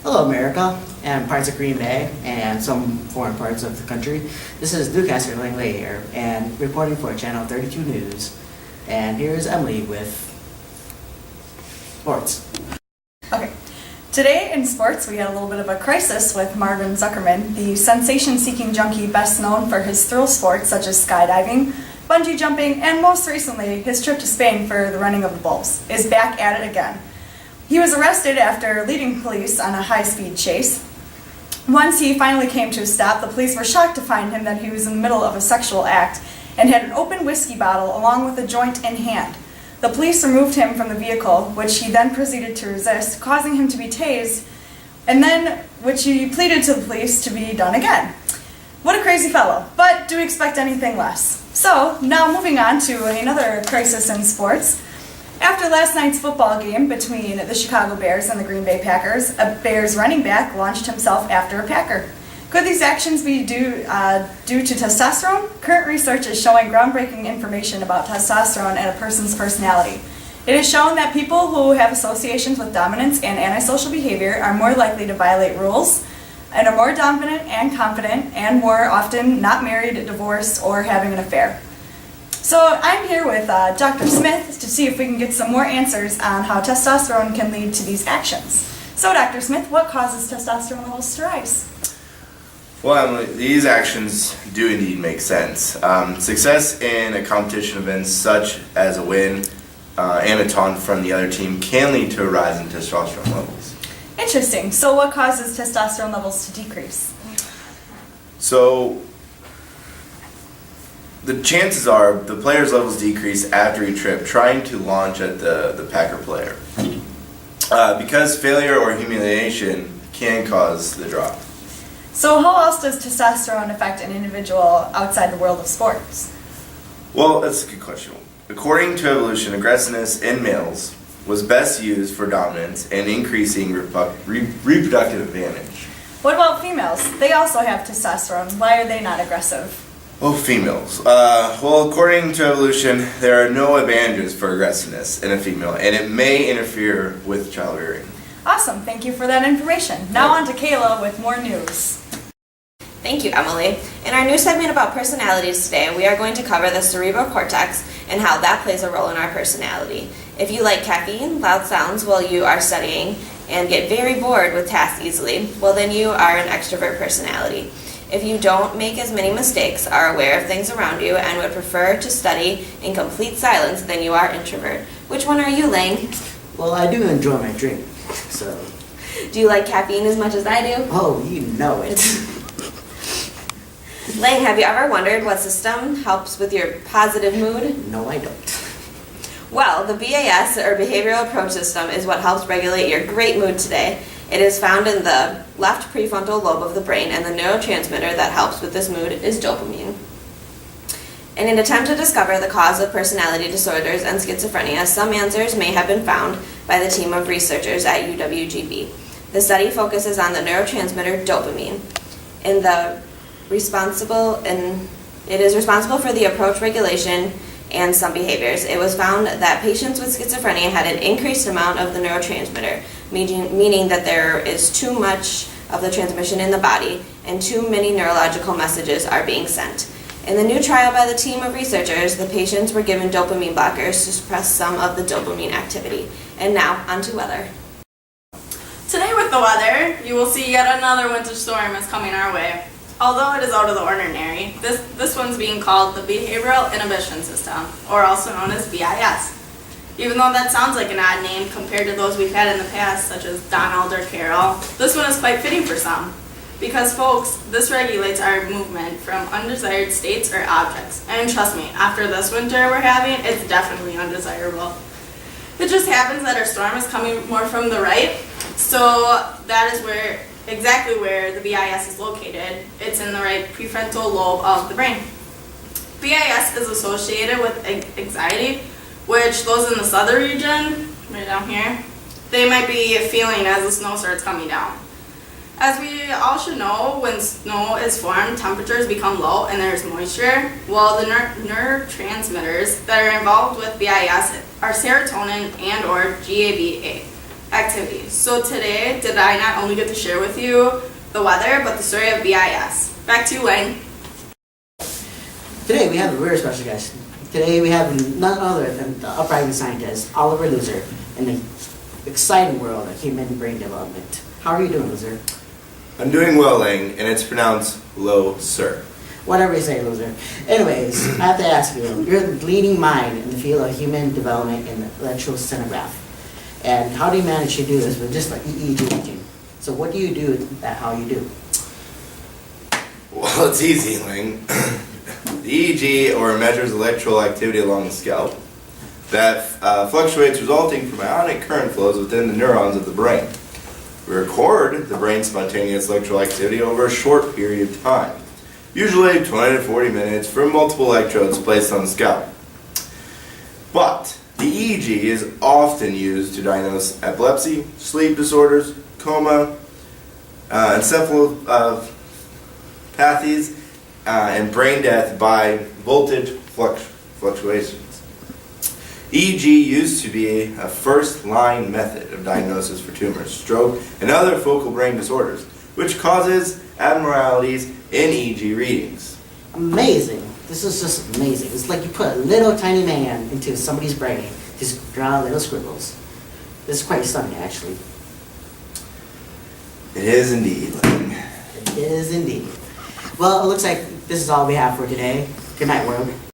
Hello, America, and parts of Green Bay, and some foreign parts of the country. This is Newcaster Langley here, and reporting for Channel 32 News. And here's Emily with sports. Okay. Today in sports, we had a little bit of a crisis with Marvin Zuckerman, the sensation-seeking junkie best known for his thrill sports such as skydiving, bungee jumping, and most recently, his trip to Spain for the running of the bulls, is back at it again. He was arrested after leading police on a high-speed chase. Once he finally came to a stop, the police were shocked to find him that he was in the middle of a sexual act and had an open whiskey bottle along with a joint in hand. The police removed him from the vehicle, which he then proceeded to resist, causing him to be tased, and then which he pleaded to the police to be done again. What a crazy fellow, but do we expect anything less? So, now moving on to another crisis in sports. After last night's football game between the Chicago Bears and the Green Bay Packers, a Bears running back launched himself after a Packer. Could these actions be due to testosterone? Current research is showing groundbreaking information about testosterone and a person's personality. It is shown that people who have associations with dominance and antisocial behavior are more likely to violate rules and are more dominant and confident and more often not married, divorced, or having an affair. So I'm here with Dr. Smith to see if we can get some more answers on how testosterone can lead to these actions. So Dr. Smith, what causes testosterone levels to rise? Well, Emily, these actions do indeed make sense. Success in a competition event such as a win and a taunt from the other team can lead to a rise in testosterone levels. Interesting. So what causes testosterone levels to decrease? So the chances are the player's levels decrease after each trip trying to launch at the Packer player. Because failure or humiliation can cause the drop. So how else does testosterone affect an individual outside the world of sports? Well, that's a good question. According to evolution, aggressiveness in males was best used for dominance and increasing reproductive advantage. What about females? They also have testosterone. Why are they not aggressive? Oh, females. Well, according to evolution, there are no advantages for aggressiveness in a female, and it may interfere with childbearing. Awesome. Thank you for that information. Now on to Kayla with more news. Thank you, Emily. In our new segment about personalities today, we are going to cover the cerebral cortex and how that plays a role in our personality. If you like caffeine, loud sounds while you are studying, and get very bored with tasks easily, well then you are an extrovert personality. If you don't make as many mistakes, are aware of things around you, and would prefer to study in complete silence, then you are introvert. Which one are you, Lang? Well, I do enjoy my drink, so... Do you like caffeine as much as I do? Oh, you know it. Lang, have you ever wondered what system helps with your positive mood? No, I don't. Well, the BAS, or Behavioral Approach System, is what helps regulate your great mood today. It is found in the left prefrontal lobe of the brain, and the neurotransmitter that helps with this mood is dopamine. In an attempt to discover the cause of personality disorders and schizophrenia, some answers may have been found by the team of researchers at UWGB. The study focuses on the neurotransmitter dopamine. It is responsible for the approach regulation and some behaviors. It was found that patients with schizophrenia had an increased amount of the neurotransmitter, meaning that there is too much of the transmission in the body and too many neurological messages are being sent. In the new trial by the team of researchers, the patients were given dopamine blockers to suppress some of the dopamine activity. And now, on to weather. Today with the weather, you will see yet another winter storm is coming our way. Although it is out of the ordinary, this one's being called the Behavioral Inhibition System, or also known as BIS. Even though that sounds like an odd name compared to those we've had in the past, such as Donald or Carol, this one is quite fitting for some. Because folks, this regulates our movement from undesired states or objects. And trust me, after this winter we're having, it's definitely undesirable. It just happens that our storm is coming more from the right, so that is exactly where the BIS is located. It's in the right prefrontal lobe of the brain. BIS is associated with anxiety, which those in the southern region, right down here, they might be feeling as the snow starts coming down. As we all should know, when snow is formed, temperatures become low and there's moisture. Well, the neurotransmitters that are involved with BIS are serotonin and or GABA. activities. So today, did I not only get to share with you the weather, but the story of BIS. Back to you, Wayne. Today we have a very special guest. Today we have none other than the uprising scientist, Oliver Loser, in the exciting world of human brain development. How are you doing, Loser? I'm doing well, Lang, and it's pronounced low, sir. Whatever you say, Loser. Anyways, I have to ask you, you're the leading mind in the field of human development in the electrosonograph. And how do you manage to do this with just like EEG imaging? So what do you do at how you do? Well, it's easy, Lang. The EEG, or measures electrical activity along the scalp, that fluctuates resulting from ionic current flows within the neurons of the brain. We record the brain's spontaneous electrical activity over a short period of time, usually 20 to 40 minutes, from multiple electrodes placed on the scalp. But the EEG is often used to diagnose epilepsy, sleep disorders, coma, encephalopathies, and brain death by voltage fluctuations. EEG used to be a first-line method of diagnosis for tumors, stroke, and other focal brain disorders, which causes abnormalities in EEG readings. Amazing. This is just amazing. It's like you put a little tiny man into somebody's brain to draw little scribbles. This is quite stunning, actually. It is indeed, Lang. It is indeed. Well, it looks like this is all we have for today. Good night, world.